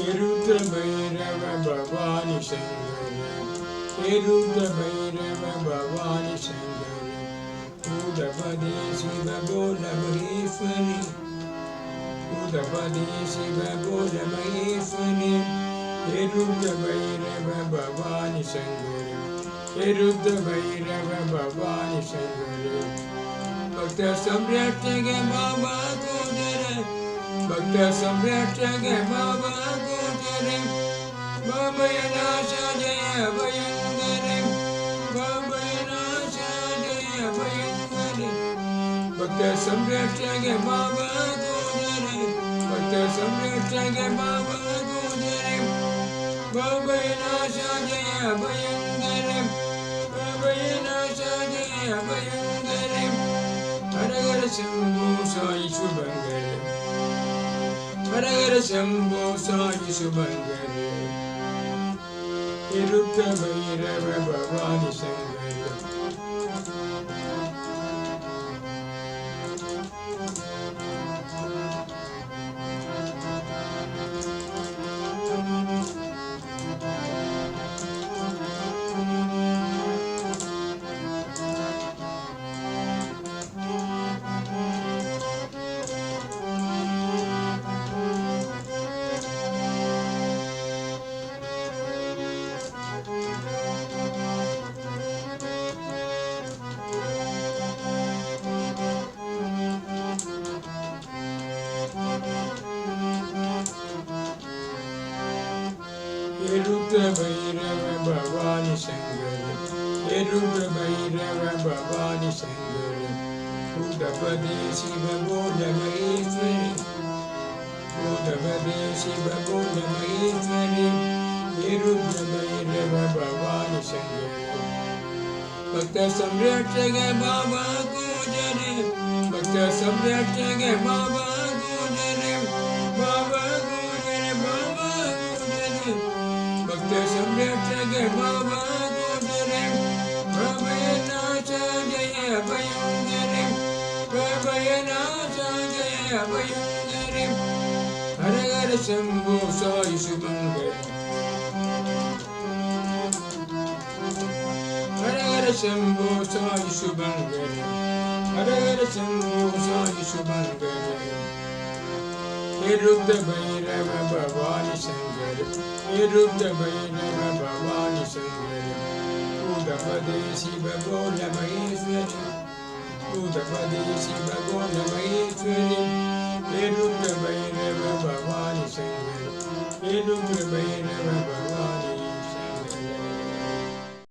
Erudra Bhairava Bhavani Shankari, Erudra Bhairava Bhavani Shankari, Udapadi Shiva Bola Maheshwari, Udapadi Shiva Bola Maheshwari, Erudra Bhairava Bhavani Shankari, Erudra Bhairava Bhavani Shankari, Bhakta Samrashtaga Baba Kodara, Bhakta Samrashtaga Baba Kodara, Baba Yanasha Jaya Bhayangare, Baba Yanasha Jaya Bhayangare, Bhakta Samrashtaga Baba Kodara, Bhakta Samrashtaga Baba Kodara, Baba Yanasha Jaya Bhayangare, Baba Yanasha Jaya Bhayangare, Hare Shambho Sai Shubhangare, Hare Shambho Sai Shubhangare, Erudra Bhairava Bhavani Shankari. Erudra Bhairava Bhavani Shankari, Erudra Bhairava Bhavani Shankari, Udapadi Shiva Bola Maheshwari, Udapadi Shiva Bola Maheshwari, Erudra Bhairava Bhavani Shankari, Bhakta Samrashtaga Baba Kodara, Bhakta Samrashtaga Baba Kodara, Baba Kodara, Baba Kodara, Bhakta Samrashtaga Baba Kodara, Baba Yanasha Jaya Bhayangare, Baba Yanasha Jaya Bhayangare, Hare Hare Shambho Sai Shubhangare, Hare Shambho Sai Shubhangare, Hare Shambho Sai Shubhangare, Erudra Bhairava Bhavani Shankari, Erudra Bhairava Bhavani Shankari, Udapadi Shiva Bola Maheshwari, Udapadi Shiva Bola Maheshwari.